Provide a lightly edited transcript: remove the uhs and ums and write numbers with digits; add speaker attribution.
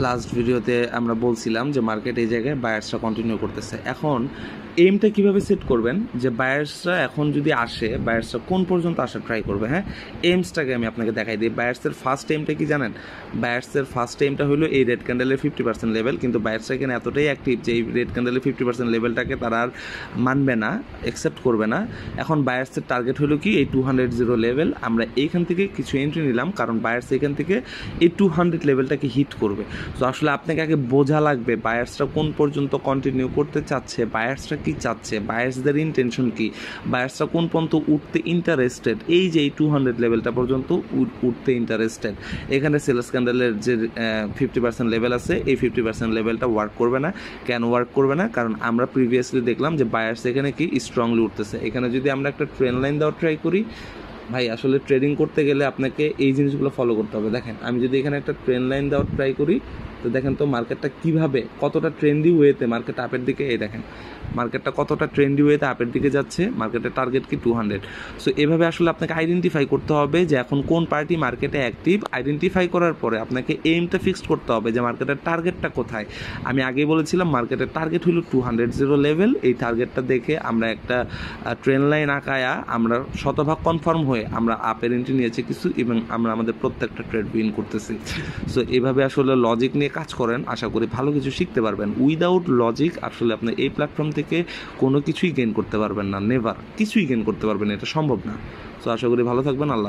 Speaker 1: Last ভিডিওতে আমরা বলছিলাম যে মার্কেট এই জায়গায় বায়ার্সরা কন্টিনিউ করতেছে। এখন এইমটা কিভাবে সেট করবেন যে বায়ার্সরা এখন যদি আসে, বায়ার্সরা কোন পর্যন্ত আসা ট্রাই করবে। হ্যাঁ, এইমসটাকে আমি আপনাকে দেখাই দিই। বায়ার্সের ফার্স্ট এইমটা কি জানেন? বায়ার্সের ফার্স্ট এইমটা হলো এই রেড ক্যান্ডেলের 50% লেভেল, কিন্তু বায়ার্সরা এখানে এতটাই অ্যাক্টিভ যে এই রেড ক্যান্ডেলের 50% লেভেলটাকে তারা আর মানবে না, অ্যাকসেপ্ট করবে না। এখন বায়ার্সের টার্গেট হলো কি এই 200 লেভেল। আমরা এইখান থেকে কিছু এন্ট্রি নিলাম, কারণ বায়ার্স এখান থেকে এই 200 লেভেলটাকে হিট করবে। তো আসলে আপনাকে আগে বোঝা লাগবে বায়ার্সরা কোন পর্যন্ত কন্টিনিউ করতে চাচ্ছে, বায়ার্সরা কি চাচ্ছে, বায়ার্সদের ইন্টেনশন কি, বায়ার্সরা কোন পর্যন্ত উঠতে ইন্টারেস্টেড। এই যে এই 200 লেভেলটা পর্যন্ত উঠতে ইন্টারেস্টেড। এখানে সেলস ক্যান্ডেলের যে 50% লেভেল আছে, এই 50% লেভেলটা ওয়ার্ক করবে না। কেন ওয়ার্ক করবে না? কারণ আমরা প্রিভিয়াসলি দেখলাম যে বায়ার্স এখানে কি স্ট্রংলি উঠতেছে। এখানে যদি আমরা একটা ট্রেন্ড লাইন দেওয়ার ট্রাই করি, ভাই আসলে ট্রেডিং করতে গেলে আপনাকে এই জিনিসগুলো ফলো করতে হবে। দেখেন, আমি যদি এখানে একটা ট্রেন্ড লাইন দেওয়ার ট্রাই করি, তো দেখেন তো মার্কেটটা কীভাবে কতটা ট্রেন্ডি ওয়েতে মার্কেট আপের দিকে, এই দেখেন মার্কেটটা কতটা ট্রেন্ডি ওয়েতে আপের দিকে যাচ্ছে। মার্কেটের টার্গেট কি 200। সো এভাবে আসলে আপনাকে আইডেন্টিফাই করতে হবে যে এখন কোন পার্টি মার্কেটে অ্যাক্টিভ। আইডেন্টিফাই করার পরে আপনাকে এইমটা ফিক্সড করতে হবে যে মার্কেটের টার্গেটটা কোথায়। আমি আগেই বলেছিলাম মার্কেটের টার্গেট হলো 200 লেভেল। এই টার্গেটটা দেখে আমরা একটা ট্রেন্ড লাইন আঁকায়া আমরা শতভাগ কনফার্ম হয়ে আমরা আপের এন্ট্রি নিয়েছি কিছু, এবং আমরা আমাদের প্রত্যেকটা ট্রেড উইন করতেছি। সো এভাবে আসলে লজিক নিয়ে কাজ করেন, আশা করি ভালো কিছু শিখতে পারবেন। উইদাউট লজিক আসলে আপনি এই প্ল্যাটফর্ম থেকে কোনো কিছুই গেইন করতে পারবেন না, নেভার কিছুই গেইন করতে পারবেন না, এটা সম্ভব না। সো আশা করি ভালো থাকবেন। আল্লাহ।